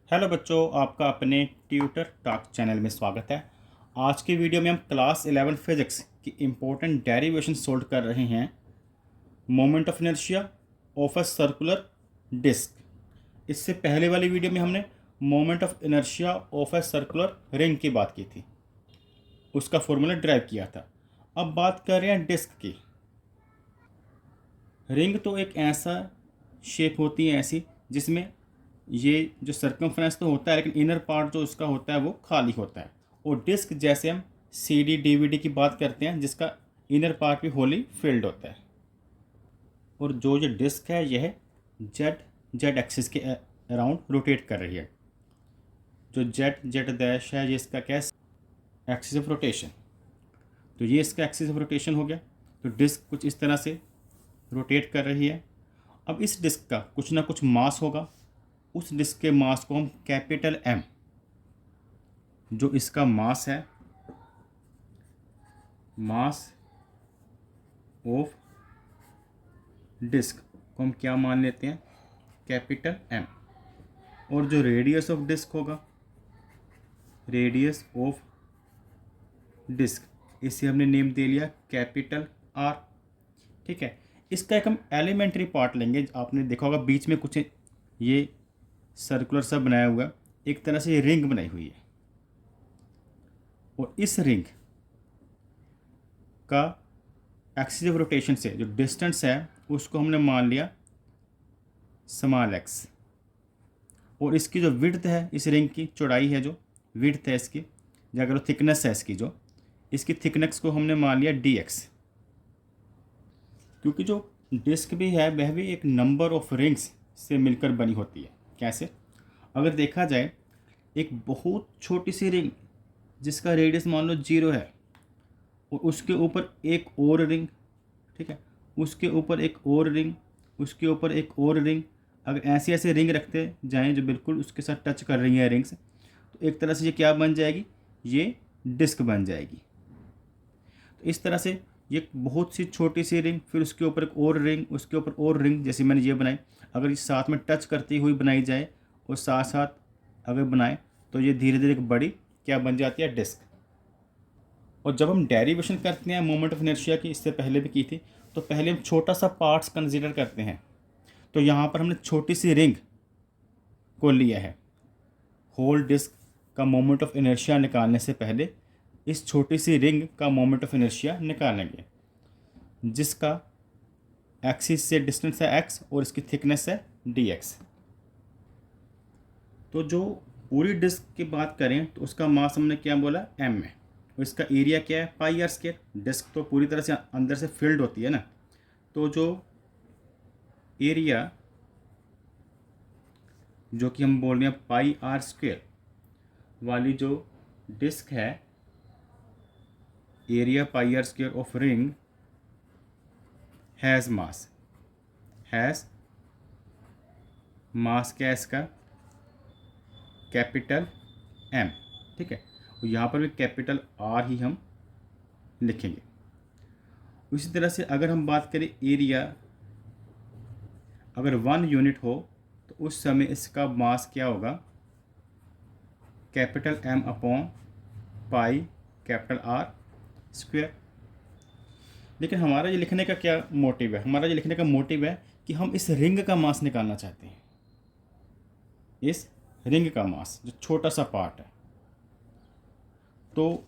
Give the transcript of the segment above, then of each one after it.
Hello बच्चों, आपका अपने ट्यूटर टॉक चैनल में स्वागत है। आज की वीडियो में हम क्लास 11 फिजिक्स की इम्पोर्टेंट डेरिवेशन सोल्व कर रहे हैं। Moment of inertia of a circular disc. इससे पहले वाली वीडियो में हमने moment of inertia of a circular ring की बात की थी, उसका फॉर्मूला ड्राइव किया था। अब बात कर रहे हैं डिस्क की। रिंग तो एक ऐसा शेप होती है ऐसी जिसमें ये जो सर्कमफ्रेंस तो होता है, लेकिन इनर पार्ट जो उसका होता है वो खाली होता है। और डिस्क जैसे हम सीडी डीवीडी की बात करते हैं जिसका इनर पार्ट भी होली फिल्ड होता है। और जो ये डिस्क है यह जेड जेड एक्सिस के अराउंड रोटेट कर रही है। जो जेड जेड डैश है ये इसका क्या है, एक्सिस ऑफ रोटेशन। तो ये इसका एक्सिस ऑफ रोटेशन हो गया। तो डिस्क कुछ इस तरह से रोटेट कर रही है। अब इस डिस्क का कुछ ना कुछ मास होगा। उस डिस्क के मास को हम कैपिटल एम, जो इसका मास है, मास ऑफ डिस्क को हम क्या मान लेते हैं, कैपिटल एम। और जो रेडियस ऑफ डिस्क होगा, रेडियस ऑफ डिस्क, इसे हमने नेम दे लिया कैपिटल आर। ठीक है। इसका एक हम एलिमेंट्री पार्ट लेंगे। आपने देखा होगा बीच में कुछ ये सर्कुलर सा बनाया हुआ, एक तरह से ये रिंग बनाई हुई है। और इस रिंग का एक्सिस ऑफ रोटेशन से जो डिस्टेंस है उसको हमने मान लिया स्मॉल एक्स। और इसकी जो विड्थ है, इस रिंग की चौड़ाई है, जो विड्थ है इसकी, या अगर थिकनेस है इसकी, जो इसकी थिकनेस को हमने मान लिया डी एक्स। क्योंकि जो डिस्क भी है वह भी एक नंबर ऑफ रिंग्स से मिलकर बनी होती है। कैसे? अगर देखा जाए, एक बहुत छोटी सी रिंग जिसका रेडियस मान लो 0 है, और उसके ऊपर एक और रिंग, ठीक है, उसके ऊपर एक और रिंग, उसके ऊपर एक और रिंग। अगर ऐसे ऐसे रिंग रखते जाएं जो बिल्कुल उसके साथ टच कर रही हैं रिंग्स, तो एक तरह से ये क्या बन जाएगी, ये डिस्क बन जाएगी। तो इस तरह से ये बहुत सी छोटी सी रिंग, फिर उसके ऊपर एक और रिंग, उसके ऊपर और रिंग, जैसे मैंने ये बनाई, अगर ये साथ में टच करती हुई बनाई जाए और साथ साथ अगर बनाए तो ये धीरे धीरे एक बड़ी क्या बन जाती है, डिस्क। और जब हम डेरिवेशन करते हैं मोमेंट ऑफ इनर्शिया की, इससे पहले भी की थी, तो पहले हम छोटा सा पार्ट्स कंसीडर करते हैं। तो यहाँ पर हमने छोटी सी रिंग को लिया है। होल डिस्क का मोमेंट ऑफ इनर्शिया निकालने से पहले इस छोटी सी रिंग का मोमेंट ऑफ इनर्शिया निकालेंगे, जिसका एक्सिस से डिस्टेंस है एक्स और इसकी थिकनेस है डी एक्स। तो जो पूरी डिस्क की बात करें तो उसका मास हमने क्या बोला, एम है। और इसका एरिया क्या है, पाई आर स्क्वायर। डिस्क तो पूरी तरह से अंदर से फिल्ड होती है ना, तो जो एरिया जो कि हम बोल रहे हैं पाई आर स्क्वायर वाली जो डिस्क है, area pi R square of ring has mass, has mass क्या है इसका, कैपिटल एम। ठीक है। और यहाँ पर भी कैपिटल आर ही हम लिखेंगे। उसी तरह से अगर हम बात करें एरिया, अगर 1 यूनिट हो तो उस समय इसका मास क्या होगा, capital M upon pi capital R square. लेकिन हमारा ये लिखने का क्या मोटिव है, हमारा ये लिखने का मोटिव है कि हम इस रिंग का मास निकालना चाहते हैं। इस रिंग का मास जो छोटा सा पार्ट है, तो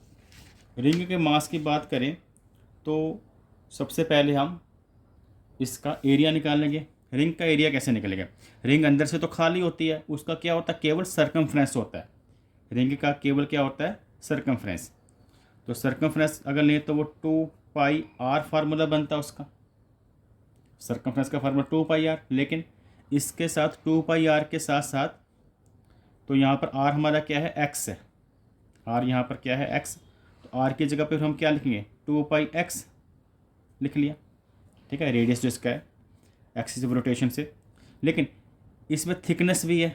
रिंग के मास की बात करें तो सबसे पहले हम इसका एरिया निकालेंगे। रिंग का एरिया कैसे निकलेगा, रिंग अंदर से तो खाली होती है, उसका क्या होता है, केवल सर्कमफ्रेंस होता है। रिंग का केवल क्या होता है, सर्कमफ्रेंस। तो सर्कमफ्रेंस अगर लें तो वो 2 पाई आर फार्मूला बनता है उसका। सर्कमफ्रेंस का फार्मूला 2 पाई आर, लेकिन इसके साथ 2 पाई आर के साथ साथ तो यहाँ पर आर हमारा क्या है, एक्स है। आर यहाँ पर क्या है, एक्स। तो आर की जगह पर हम क्या लिखेंगे, 2 पाई एक्स लिख लिया। ठीक है, रेडियस जो इसका है एक्सिस ऑफ रोटेशन से। लेकिन इसमें थिकनेस भी है,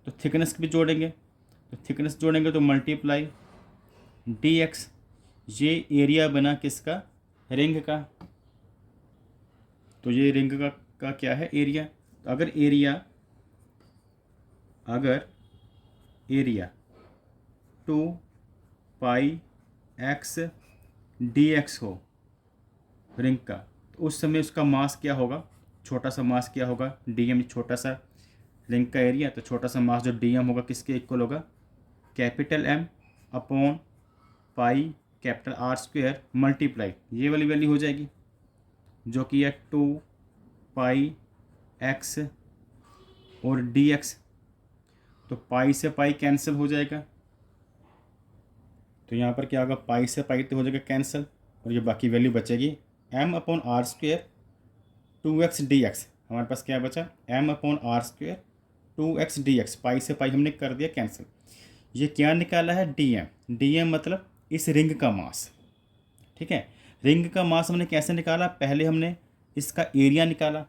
तो थिकनेस भी जोड़ेंगे। तो थिकनेस जोड़ेंगे तो मल्टीप्लाई डी एक्स। ये एरिया बना किसका, रिंग का। तो ये रिंग का क्या है, एरिया। तो अगर एरिया अगर एरिया 2πx dx हो रिंग का, तो उस समय उसका मास क्या होगा, छोटा सा मास क्या होगा, dm, छोटा सा रिंग का एरिया, तो छोटा सा मास जो dm होगा किसके इक्वल होगा, capital M upon pi capital R square multiply ये वाली वैल्यू हो जाएगी जो कि है 2πx और dx। तो पाई से पाई कैंसिल हो जाएगा, तो यहाँ पर क्या होगा, पाई से पाई तो हो जाएगा कैंसिल, और ये बाकी वैल्यू बचेगी m upon R square 2x dx। हमारे पास क्या बचा, m upon R square 2x dx, pi से पाई हमने कर दिया कैंसिल। ये क्या निकाला है, dm। dm मतलब इस रिंग का मास, ठीक है। रिंग का मास हमने कैसे निकाला, पहले हमने इसका एरिया निकाला।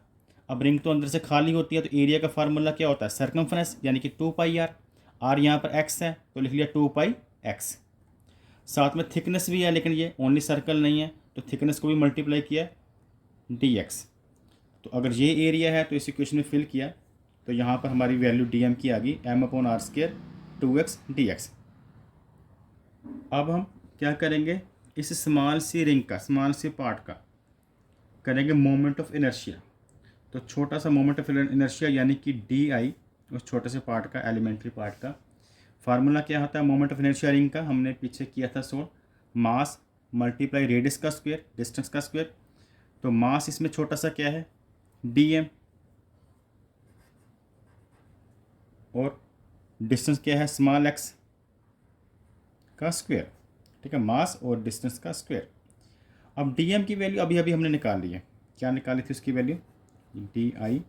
अब रिंग तो अंदर से खाली होती है, तो एरिया का फार्मूला क्या होता है, सर्कमफ्रेंस, यानी कि 2πr। r यहाँ पर x है तो लिख लिया 2πx। साथ में थिकनेस भी है, लेकिन ये ओनली सर्कल नहीं है, तो थिकनेस को भी मल्टीप्लाई किया dx। तो अगर ये एरिया है तो इस इक्वेशन में फिल किया, तो यहाँ पर हमारी वैल्यू dm की आ गई m upon R square 2x dx। अब हम क्या करेंगे, इस स्मॉल सी रिंग का, स्मॉल सी पार्ट का करेंगे मोमेंट ऑफ इनर्शिया। तो छोटा सा मोमेंट ऑफ इनर्शिया यानी कि di, उस छोटे से पार्ट का, एलिमेंट्री पार्ट का फार्मूला क्या होता है मोमेंट ऑफ इनर्शिया रिंग का, हमने पीछे किया था सोल्व, मास मल्टीप्लाई रेडियस का स्क्वायर, डिस्टेंस का स्क्वायर। तो मास इसमें छोटा सा क्या है, dm, और डिस्टेंस क्या है, स्मॉल x का स्क्वायर, ठीक है, मास और डिस्टेंस का स्क्वायर। अब dm की वैल्यू अभी अभी हमने निकाल ली है, क्या निकाली थी उसकी वैल्यू, di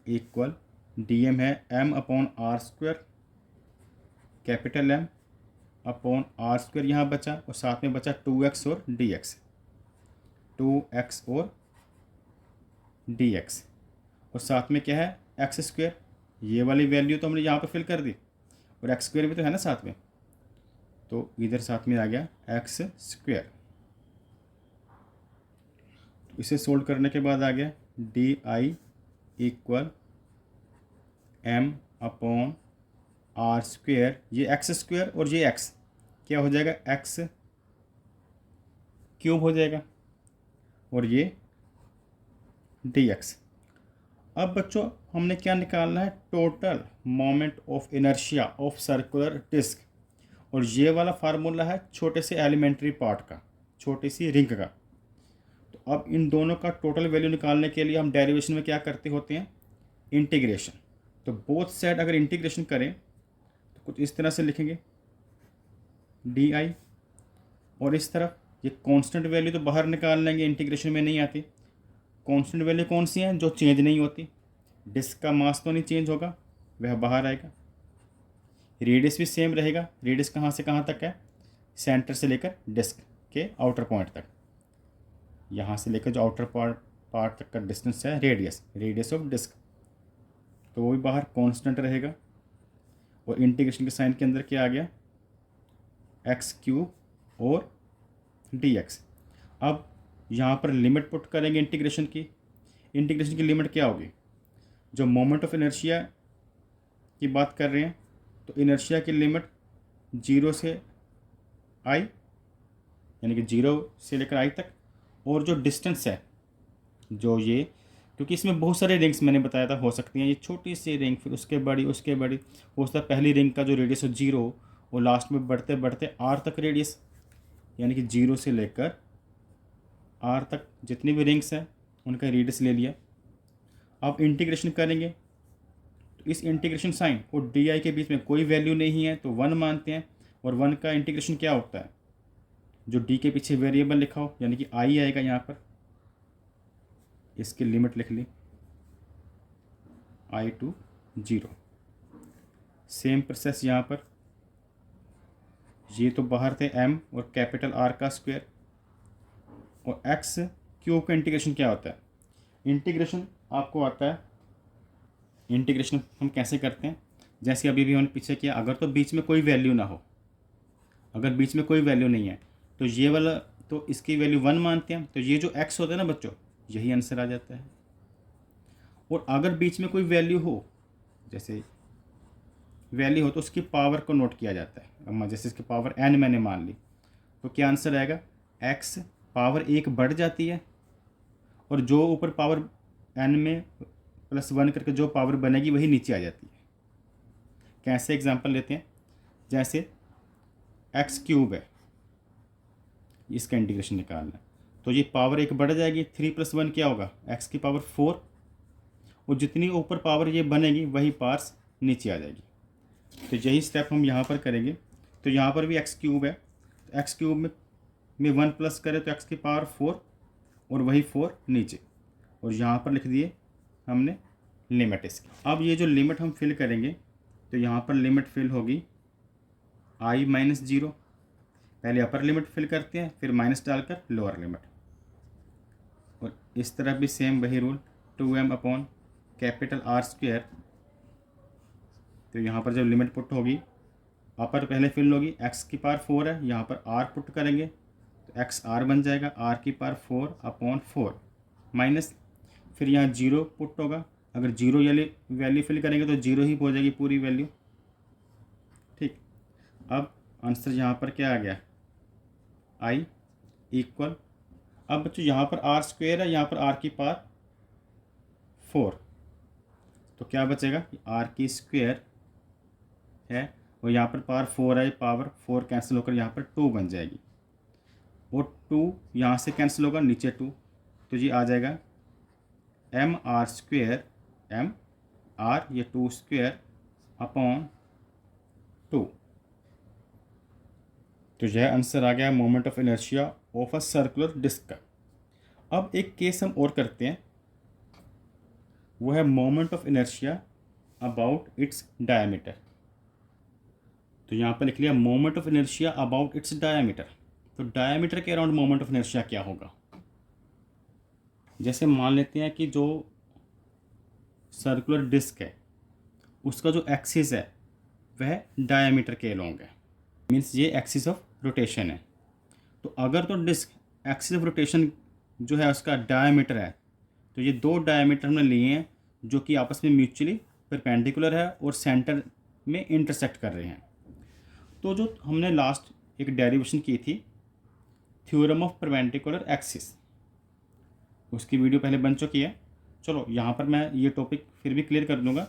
इक्वल dm है m upon R square capital M upon R square यहाँ बचा, और साथ में बचा 2x और dx, 2x और dx, और साथ में क्या है x स्क्वायर। ये वाली वैल्यू तो हमने यहाँ पर फिल कर दी, और x स्क्वायर भी तो है ना साथ में, तो इधर साथ में आ गया x स्क्वायर। इसे सोल्व करने के बाद आ गया di equal m upon R square, ये एक्स स्क्वायर और ये एक्स क्या हो जाएगा, एक्स क्यूब हो जाएगा, और ये dx। अब बच्चों हमने क्या निकालना है, total moment of inertia of circular disc, और ये वाला फार्मूला है छोटे से एलिमेंट्री पार्ट का, छोटी सी रिंग का। तो अब इन दोनों का टोटल वैल्यू निकालने के लिए हम डेरिवेशन में क्या करते होते हैं, इंटीग्रेशन। तो बोथ साइड अगर इंटीग्रेशन करें तो कुछ इस तरह से लिखेंगे di, और इस तरफ ये कांस्टेंट वैल्यू तो बाहर निकाल लेंगे, इंटीग्रेशन में नहीं आती। कांस्टेंट वैल्यू कौन सी हैं, जो चेंज नहीं होती, डिस्क का मास तो नहीं चेंज होगा, वह बाहर आएगा। रेडियस भी सेम रहेगा, रेडियस कहाँ से कहाँ तक है, सेंटर से लेकर डिस्क के आउटर पॉइंट तक, यहाँ से लेकर जो आउटर पार्ट तक का डिस्टेंस है रेडियस ऑफ डिस्क, तो वो भी बाहर कांस्टेंट रहेगा। और इंटीग्रेशन के साइन के अंदर क्या आ गया, एक्स क्यूब और dx। अब यहाँ पर लिमिट पुट करेंगे इंटीग्रेशन की। इंटीग्रेशन की लिमिट क्या होगी, जो मोमेंट ऑफ इनर्शिया की बात कर रहे हैं, तो इनर्शिया की लिमिट 0 से i, यानी कि 0 से लेकर i तक, और जो डिस्टेंस है, जो ये, क्योंकि इसमें बहुत सारे रिंग्स मैंने बताया था हो सकती हैं, ये छोटी सी रिंग, फिर उसके बड़ी, उसके बड़ी, हो सकता है पहली रिंग का जो रेडियस हो 0, और लास्ट में बढ़ते बढ़ते r तक रेडियस, यानी कि 0 से लेकर r तक जितनी भी रिंग्स हैं उनका रेडियस ले लिया। अब इंटीग्रेशन करेंगे, तो इस इंटीग्रेशन साइन और di के बीच में कोई वैल्यू नहीं है, तो 1 मानते हैं, और 1 का इंटीग्रेशन क्या होता है, जो d के पीछे वेरिएबल लिखा हो, यानी कि i आएगा यहाँ पर, इसकी लिमिट लिख ली i टू 0। सेम प्रोसेस यहाँ पर, ये तो बाहर थे m और कैपिटल R का स्क्वायर, और x क्यूब का इंटीग्रेशन क्या होता है, इंटीग्रेशन आपको आता है, इंटीग्रेशन हम कैसे करते हैं, जैसे अभी भी हमने पीछे किया, अगर तो बीच में कोई वैल्यू ना हो, अगर बीच में कोई वैल्यू नहीं है तो ये वाला, तो इसकी वैल्यू 1 मानते हैं, तो ये जो x होता है ना बच्चों, यही आंसर आ जाता है। और अगर बीच में कोई वैल्यू हो, जैसे वैल्यू हो तो उसकी पावर को नोट किया जाता है। अब जैसे इसकी पावर n मैंने मान ली, तो क्या आंसर आएगा, x पावर 1 बढ़ जाती है और जो ऊपर पावर n में +1 करके जो पावर बनेगी वही नीचे आ जाती है। कैसे एग्जांपल लेते हैं, जैसे x³ है, इसका इंटीग्रेशन निकालना है, तो ये पावर 1 बढ़ जाएगी, 3 + 1 क्या होगा, x की पावर 4, और जितनी ऊपर पावर ये बनेगी वही पार्स नीचे आ जाएगी। तो यही स्टेप हम यहाँ पर करेंगे। तो यहाँ पर भी x³ है, तो x³ में 1 प्लस करें तो x की पावर 4 और वही 4 नीचे, और यहाँ पर लिख दिए हमने लिमिट इसकी। अब ये जो लिमिट हम फिल करेंगे, तो यहाँ पर लिमिट फिल होगी i - 0, पहले अपर लिमिट फिल करते हैं फिर माइनस डालकर लोअर लिमिट, और इस तरह भी सेम वही रूल, 2m/R²। तो यहाँ पर जब लिमिट पुट होगी, अपर पहले फिल होगी, x की पावर 4 है, यहाँ पर r पुट करेंगे तो x r बन जाएगा, r की पावर 4/4 माइनस, फिर यहाँ 0 पुट होगा, अगर 0 वैल्यू फिल करेंगे तो 0 ही हो जाएगी पूरी वैल्यू। ठीक, अब आंसर यहाँ पर क्या आ गया, i इक्वल, अब बच्चों यहाँ पर r² है, यहाँ पर r की पावर 4, तो क्या बचेगा, r² है और यहाँ पर पावर 4 है, पावर 4 कैंसिल होकर यहाँ पर 2 बन जाएगी, और 2 यहाँ से कैंसिल होगा, नीचे 2, तो ये आ जाएगा mr², mr ये 2/2। तो यह आंसर आ गया moment of inertia of a circular disc का। अब एक केस हम और करते हैं, वो है moment of inertia about its diameter. तो यहाँ पर लिख लिया moment of inertia about its diameter. तो डायमीटर के अराउंड मोमेंट ऑफ इनर्शिया क्या होगा, जैसे मान लेते हैं कि जो सर्कुलर डिस्क है उसका जो एक्सिस है वह डायमीटर के अलोंग है, मीन्स ये एक्सिस ऑफ रोटेशन है। तो अगर तो डिस्क एक्सिस ऑफ रोटेशन जो है उसका डायमीटर है, तो ये दो डायमीटर हमने लिए हैं जो कि आपस में म्यूचुअली परपेंडिकुलर है और सेंटर में इंटरसेक्ट कर रहे हैं। तो जो हमने लास्ट एक डेरिवेशन की थी थ्योरम ऑफ परपेंडिकुलर एक्सिस, उसकी वीडियो पहले बन चुकी है। चलो यहाँ पर मैं ये टॉपिक फिर भी क्लियर कर दूंगा।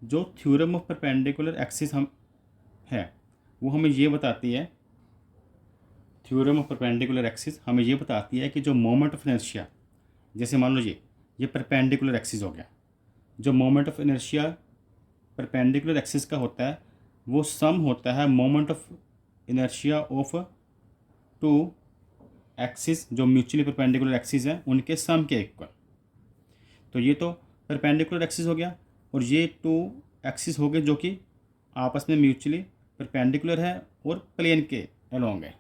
जो थ्योरम ऑफ परपेंडिकुलर एक्सिस हम है वो हमें ये बताती है, थ्योरम ऑफ परपेंडिकुलर एक्सिस हमें ये बताती है कि जो मोमेंट ऑफ इनर्शिया, जैसे मान लो ये परपेंडिकुलर एक्सिस हो गया, जो moment of inertia perpendicular axis का होता है वो सम होता है moment of inertia of two axis जो म्यूचुअली परपेंडिकुलर एक्सिस हैं उनके सम के इक्वल। तो ये तो परपेंडिकुलर एक्सिस हो गया और ये टू एक्सिस हो गए जो कि आपस में म्यूचुअली परपेंडिकुलर है और प्लेन के अलोंग है।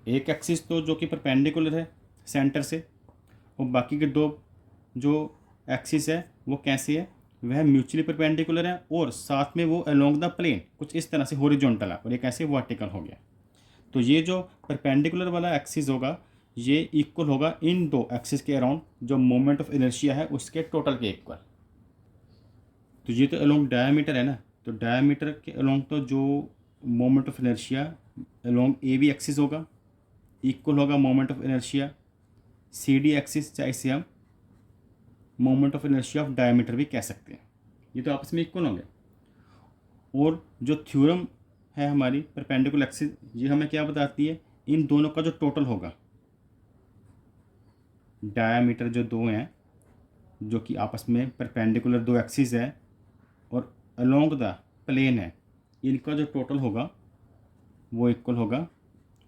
एक एक्सिस तो जो कि परपेंडिकुलर है सेंटर से, और बाकी के दो जो एक्सिस है वो कैसे है, वह म्यूचुअली परपेंडिकुलर है और साथ में वो अलोंग द प्लेन कुछ इस तरह से हॉरिजॉन्टल है, और एक ऐसे वर्टिकल हो गया। तो ये जो परपेंडिकुलर वाला एक्सिस होगा ये इक्वल होगा इन दो एक्सिस के अराउंड जो मोमेंट ऑफ इनर्शिया है उसके टोटल के इक्वल। तो ये तो अलोंग डायमीटर है ना, तो डायमीटर के अलोंग तो जो moment of inertia along A B axis होगा इक्वल होगा moment of inertia C D axis, चाहे इसे हम moment of inertia of diameter भी कह सकते हैं। ये तो आपस में इक्वल होंगे। और जो थ्योरम है हमारी परपेंडिकुलर एक्सिस, ये हमें क्या बताती है, इन दोनों का जो टोटल होगा, डायमीटर जो दो हैं जो कि आपस में परपेंडिकुलर दो एक्सिस है और अलोंग द प्लेन है, इनका जो टोटल होगा वो इक्वल होगा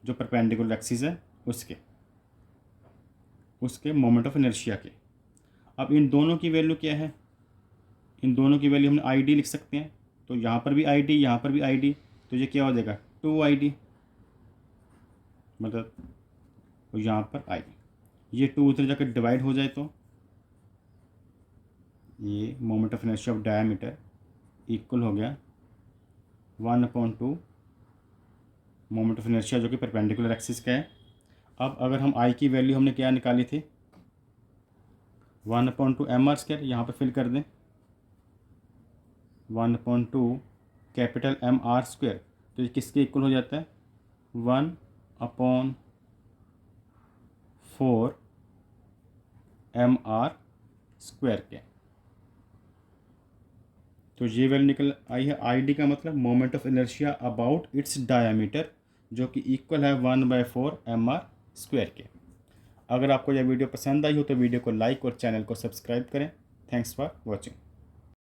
जो परपेंडिकुलर एक्सिस है उसके मोमेंट ऑफ इनर्शिया के। अब इन दोनों की वैल्यू क्या है, इन दोनों की वैल्यू हमने आई डी लिख सकते हैं। तो यहाँ पर भी आई डी, यहाँ पर भी आई डी, तो ये क्या हो जाएगा 2ID, मतलब तो यहाँ पर आई, ये 2 उधर जाकर डिवाइड हो जाए तो ये moment of inertia of diameter equal हो गया 1/2 मोमेंट ऑफ इनर्शिया जो कि परपेंडिकुलर एक्सिस का है। अब अगर हम आई की वैल्यू हमने क्या निकाली थी 1/2 mr², यहाँ पर फिल कर दें 1/2 कैपिटल एम आर स्क्वायर, तो ये किसके इक्वल हो जाता है 1/4 एम आर स्क्वायर के। तो ये वैल्यू निकल आई है। आई डी का मतलब moment of inertia about it's diameter, जो कि इक्वल है 1/4 एम आर स्क्वायर के। अगर आपको यह वीडियो पसंद आई हो तो वीडियो को लाइक और चैनल को सब्सक्राइब करें। Thanks for watching.